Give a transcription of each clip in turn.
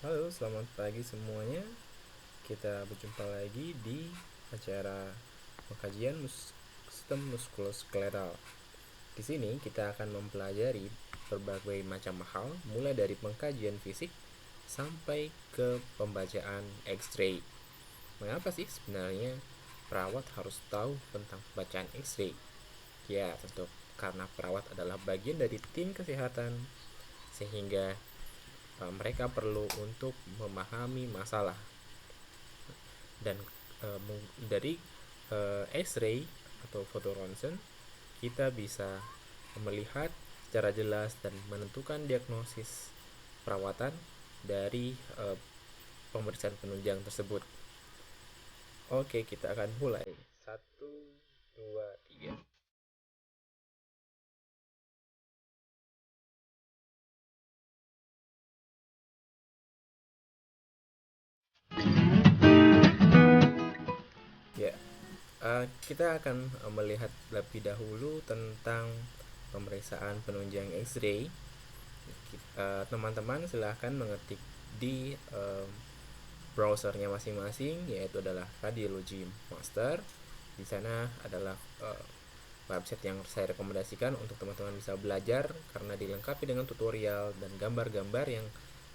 Halo, selamat pagi semuanya. Kita berjumpa lagi di acara pengkajian sistem muskuloskleral. Di sini kita akan mempelajari berbagai macam hal, mulai dari pengkajian fisik sampai ke pembacaan X-ray. Mengapa sih sebenarnya perawat harus tahu tentang pembacaan X-ray? Ya, tentu karena perawat adalah bagian dari tim kesehatan, sehingga mereka perlu untuk memahami masalah dan dari X-ray atau foto ronsen kita bisa melihat secara jelas dan menentukan diagnosis perawatan dari pemeriksaan penunjang tersebut. Oke, kita akan mulai. Satu, dua, tiga. Ya, kita akan melihat lebih dahulu tentang pemeriksaan penunjang X-ray. Teman-teman silahkan mengetik di browsernya masing-masing, yaitu adalah Radiology Master. Di sana adalah website yang saya rekomendasikan untuk teman-teman bisa belajar karena dilengkapi dengan tutorial dan gambar-gambar yang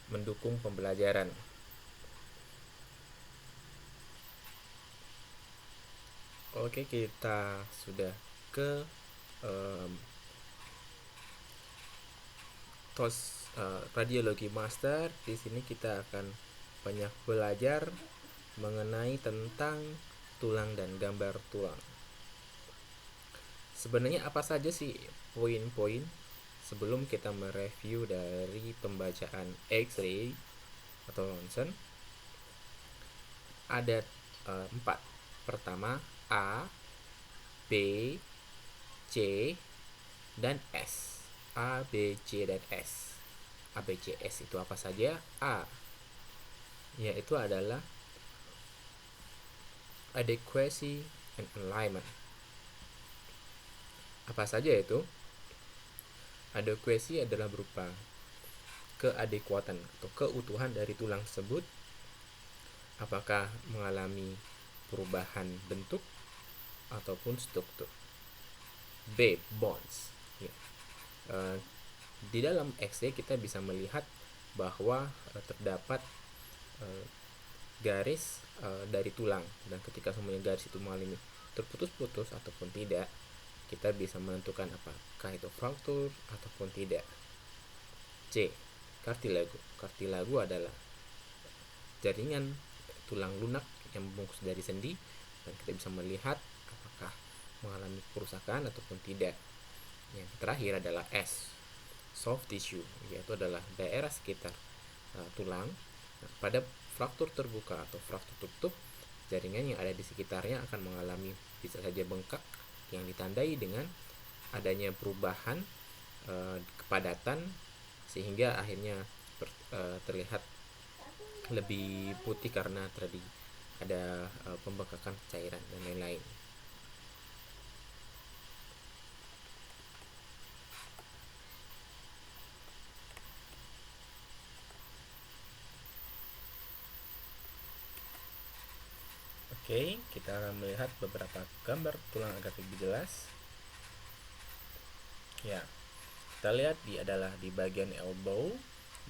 mendukung pembelajaran. Oke, kita sudah ke um, Radiologi Master. Di sini kita akan banyak belajar mengenai tentang tulang dan gambar tulang. Sebenarnya apa saja sih poin-poin sebelum kita mereview dari pembacaan X-ray atau ronsen? Ada empat. Pertama, A, B, C, dan S. A, B, C, dan S. A, B, C, S itu apa saja? A, yaitu adalah adequacy and alignment. Apa saja itu? Adequacy adalah berupa keadekuatan atau keutuhan dari tulang tersebut, apakah mengalami perubahan bentuk ataupun struktur. B, bones. Ya. Di dalam X-ray kita bisa melihat bahwa terdapat garis dari tulang, dan ketika semuanya garis itu mengalami terputus-putus ataupun tidak, kita bisa menentukan apakah itu fraktur ataupun tidak. C, kartilago. Kartilago adalah jaringan tulang lunak yang membungkus dari sendi, dan kita bisa melihat apakah mengalami kerusakan ataupun tidak. Yang terakhir adalah S, soft tissue, yaitu adalah daerah sekitar tulang. Nah, pada fraktur terbuka atau fraktur tutup, jaringan yang ada di sekitarnya akan mengalami bisa saja bengkak yang ditandai dengan adanya perubahan kepadatan, sehingga akhirnya terlihat lebih putih karena terjadi ada pembengkakan cairan dan lain-lain. Oke, kita akan melihat beberapa gambar tulang agar lebih jelas. Ya, kita lihat adalah di bagian elbow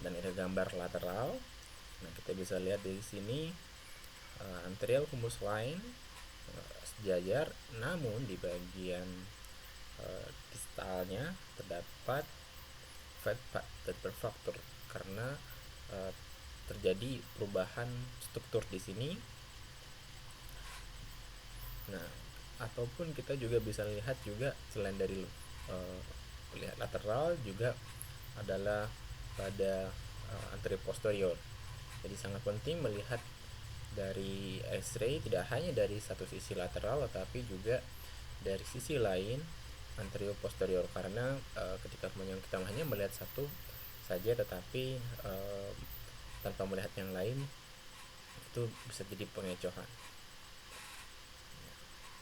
dan ada gambar lateral. Nah, kita bisa lihat di sini anterior humerus line sejajar, namun di bagian distalnya terdapat fat pad dan berfraktur karena terjadi perubahan struktur di sini. Nah, ataupun kita juga bisa lihat juga selain dari lihat lateral juga adalah pada anterior posterior. Jadi sangat penting melihat dari X-ray tidak hanya dari satu sisi lateral tetapi juga dari sisi lain anterior posterior, karena ketika kita hanya melihat satu saja tetapi tanpa melihat yang lain itu bisa jadi pengecohan.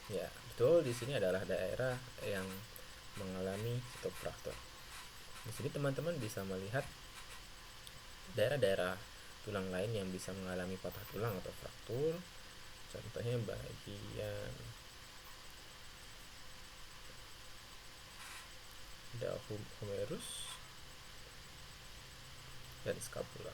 Ya, betul, di sini adalah daerah yang mengalami fraktur. Di sini teman-teman bisa melihat daerah-daerah tulang lain yang bisa mengalami patah tulang atau fraktur. Contohnya bagian humerus dan scapula.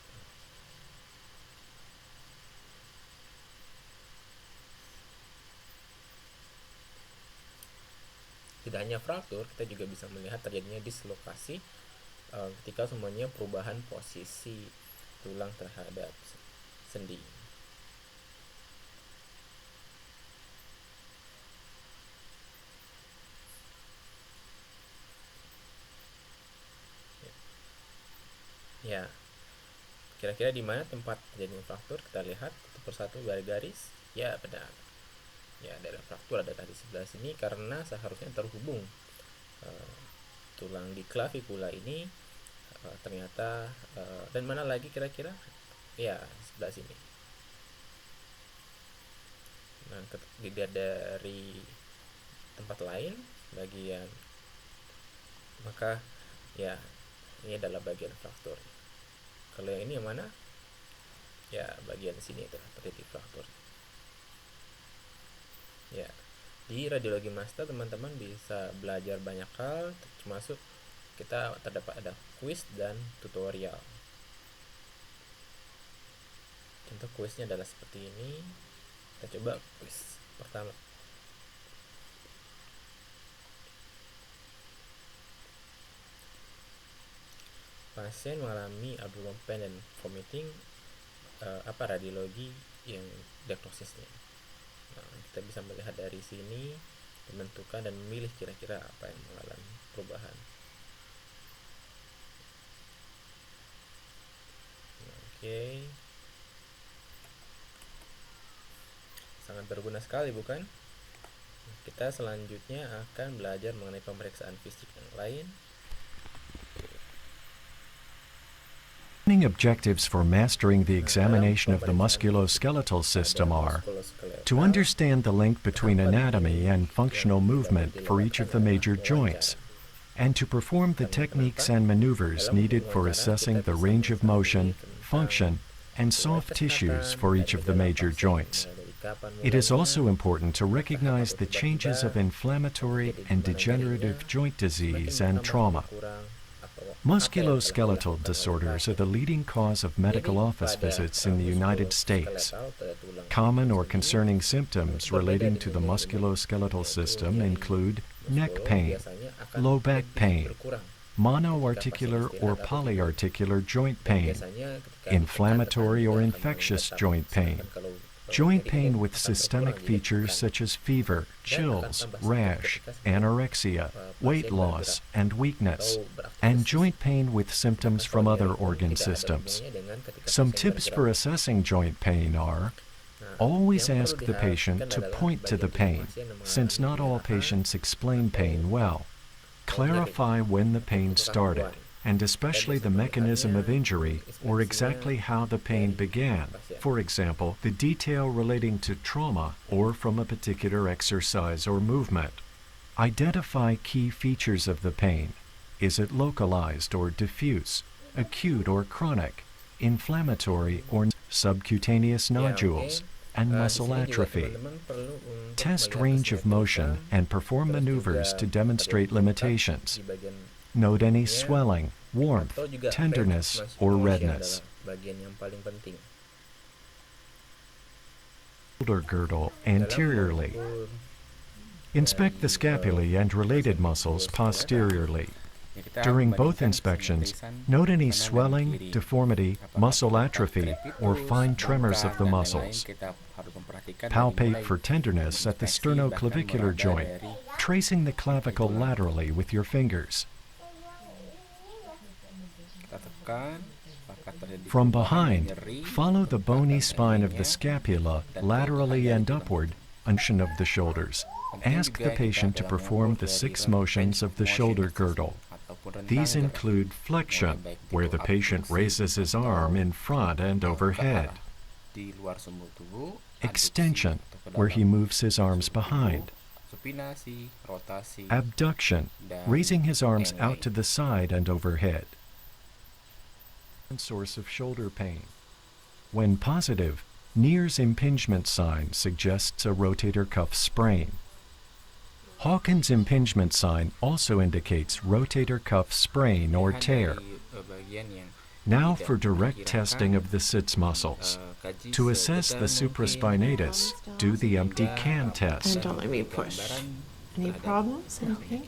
Tidak hanya fraktur, kita juga bisa melihat terjadinya dislokasi ketika semuanya perubahan posisi tulang terhadap sendi. Ya, kira-kira di mana tempat terjadinya fraktur? Kita lihat satu persatu garis. Ya, benar. Ya, daerah fraktur ada tadi sebelah sini karena seharusnya terhubung tulang di klavikula ini ternyata dan mana lagi kira-kira? Ya, sebelah sini. Nah, dilihat dari tempat lain bagian, maka ya ini adalah bagian fraktur. Kalau yang ini yang mana? Ya, bagian sini itu titik fraktur. Ya, di radiologi master teman-teman bisa belajar banyak hal, termasuk kita terdapat ada kuis dan tutorial. Contoh kuisnya adalah seperti ini. Kita coba kuis pertama. Pasien mengalami abdominal pain dan vomiting, apa radiologi yang diagnosisnya. Nah, kita bisa melihat dari sini, menentukan dan memilih kira-kira apa yang mengalami perubahan. Oke. Sangat berguna sekali, bukan? Kita selanjutnya akan belajar mengenai pemeriksaan fisik yang lain. Main objectives for mastering the examination of the musculoskeletal system are to understand the link between anatomy and functional movement for each of the major joints, and to perform the techniques and maneuvers needed for assessing the range of motion, function, and soft tissues for each of the major joints. It is also important to recognize the changes of inflammatory and degenerative joint disease and trauma. Musculoskeletal disorders are the leading cause of medical office visits in the United States. Common or concerning symptoms relating to the musculoskeletal system include neck pain, low back pain, monoarticular or polyarticular joint pain, inflammatory or infectious joint pain, joint pain with systemic features such as fever, chills, rash, anorexia, weight loss, and weakness, and joint pain with symptoms from other organ systems. Some tips for assessing joint pain are: always ask the patient to point to the pain, since not all patients explain pain well. Clarify when the pain started, and especially the mechanism of injury or exactly how the pain began. For example, the detail relating to trauma or from a particular exercise or movement. Identify key features of the pain. Is it localized or diffuse, acute or chronic, inflammatory or subcutaneous nodules, and muscle atrophy? Test range of motion and perform maneuvers to demonstrate limitations. Note any swelling, warmth, tenderness, or redness. Shoulder girdle anteriorly. Inspect the scapulae and related muscles posteriorly. During both inspections, note any swelling, deformity, muscle atrophy, or fine tremors of the muscles. Palpate for tenderness at the sternoclavicular joint, tracing the clavicle laterally with your fingers. From behind, follow the bony spine of the scapula laterally and upward, unction of the shoulders. Ask the patient to perform the 6 motions of the shoulder girdle. These include flexion, where the patient raises his arm in front and overhead. Extension, where he moves his arms behind. Abduction, raising his arms out to the side and overhead. Source of shoulder pain. When positive, Neer's impingement sign suggests a rotator cuff sprain. Hawkins' impingement sign also indicates rotator cuff sprain or tear. Now for direct testing of the sits muscles. To assess the supraspinatus, do the empty can test. And don't let me push. Any problems? Any pain?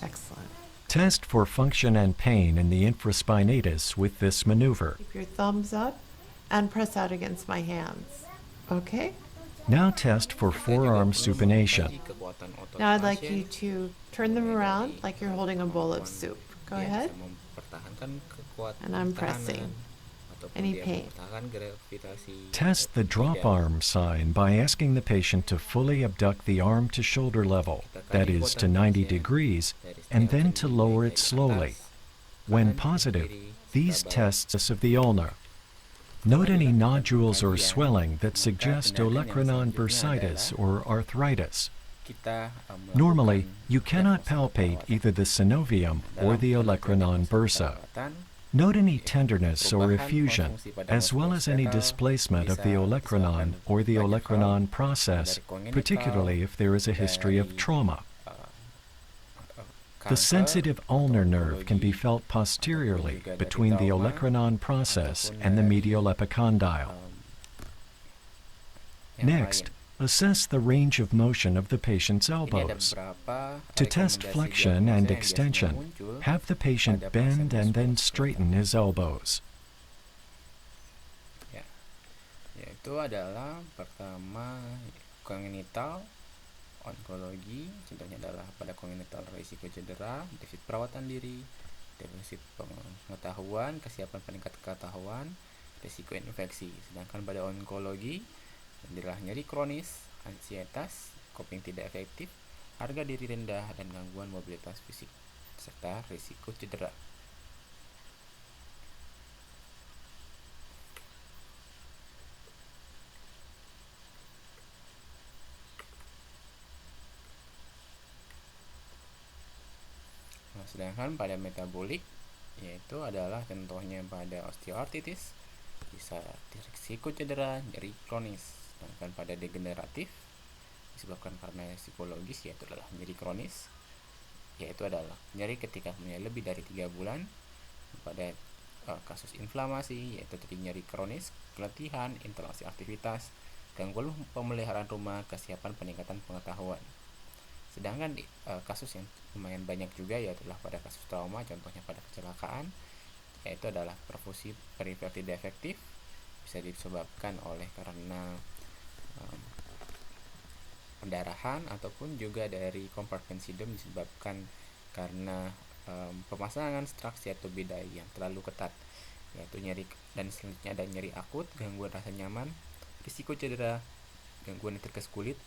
Excellent. Test for function and pain in the infraspinatus with this maneuver. Keep your thumbs up and press out against my hands. Okay? Now test for forearm supination. Now I'd like you to turn them around like you're holding a bowl of soup. Go ahead. And I'm pressing. Any pain? Test the drop arm sign by asking the patient to fully abduct the arm to shoulder level, that is to 90 degrees, and then to lower it slowly. When positive, these tests of the ulna. Note any nodules or swelling that suggest olecranon bursitis or arthritis. Normally, you cannot palpate either the synovium or the olecranon bursa. Note any tenderness or effusion, as well as any displacement of the olecranon or the olecranon process, particularly if there is a history of trauma. The sensitive ulnar nerve can be felt posteriorly between the olecranon process and the medial epicondyle. Next, assess the range of motion of the patient's elbows. To test flexion and extension, have the patient bend and then straighten his elbows. Yaitu adalah pertama kongenital, onkologi, contohnya adalah pada kongenital risiko cedera, defisit perawatan diri, defisit pengetahuan, kesiapan peningkat pengetahuan, risiko infeksi. Sedangkan pada onkologi adalah nyeri kronis, ansietas, coping tidak efektif, harga diri rendah, dan gangguan mobilitas fisik, serta risiko cedera. Nah, sedangkan pada metabolik, yaitu adalah contohnya pada osteoartritis, bisa risiko cedera, nyeri kronis. Sedangkan pada degeneratif disebabkan karena psikologis, yaitu adalah nyeri kronis, yaitu adalah nyeri ketika lebih dari 3 bulan. Pada kasus inflamasi, yaitu tadi nyeri kronis, keletihan, instalasi aktivitas, gangguan pemeliharaan rumah, kesiapan peningkatan pengetahuan. Sedangkan kasus yang lumayan banyak juga yaitu adalah pada kasus trauma, contohnya pada kecelakaan, yaitu adalah perfusi perifer tidak efektif, bisa disebabkan oleh karena pendarahan ataupun juga dari compartment syndrome disebabkan karena pemasangan struksi atau bidai yang terlalu ketat, yaitu nyeri, dan selanjutnya ada nyeri akut, gangguan rasa nyaman, risiko cedera, gangguan nitrikus kulit,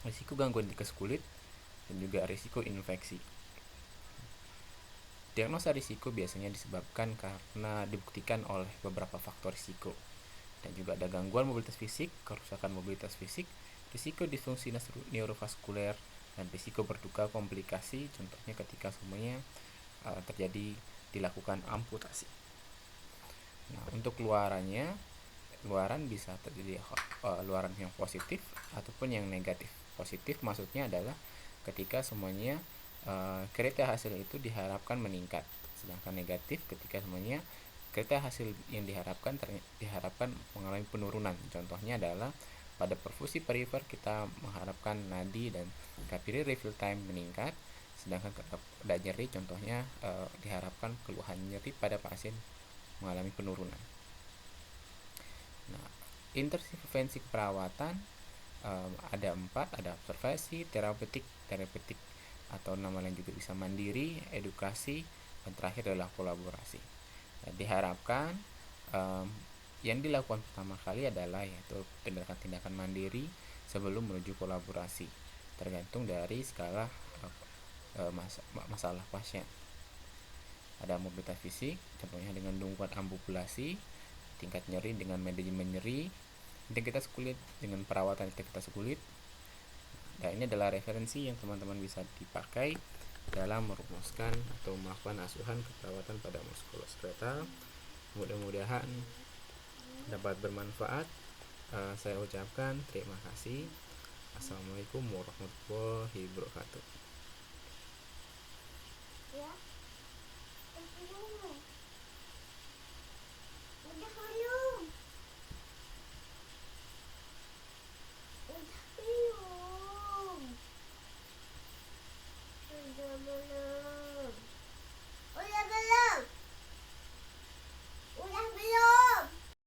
risiko gangguan nitrikus kulit, dan juga risiko infeksi. Diagnosa risiko biasanya disebabkan karena dibuktikan oleh beberapa faktor risiko, dan juga ada gangguan mobilitas fisik, kerusakan mobilitas fisik, risiko disfungsi neurovaskuler, dan risiko berduka komplikasi, contohnya ketika semuanya terjadi dilakukan amputasi. Nah, untuk luaran bisa terjadi luaran yang positif ataupun yang negatif. Positif maksudnya adalah ketika semuanya kriteria hasil itu diharapkan meningkat, sedangkan negatif ketika semuanya kriteria hasil yang diharapkan mengalami penurunan. Contohnya adalah pada perfusi perifer kita mengharapkan nadi dan capillary refill time meningkat, sedangkan pada nyeri contohnya diharapkan keluhan nyeri pada pasien mengalami penurunan. Nah, intervensi perawatan ada 4, ada observasi, terapeutik atau nama lain juga bisa mandiri, edukasi, dan terakhir adalah kolaborasi. Nah, diharapkan yang dilakukan pertama kali adalah yaitu tindakan-tindakan mandiri sebelum menuju kolaborasi, tergantung dari skala masalah pasien. Ada mobilitas fisik, contohnya dengan dukungan ambulasi, tingkat nyeri dengan manajemen nyeri, integritas kulit dengan perawatan integritas kulit. Nah, ini adalah referensi yang teman-teman bisa dipakai dalam merumuskan atau melakukan asuhan keperawatan pada muskuloskeletal. Mudah-mudahan dapat bermanfaat. Saya ucapkan terima kasih. Assalamualaikum warahmatullahi wabarakatuh.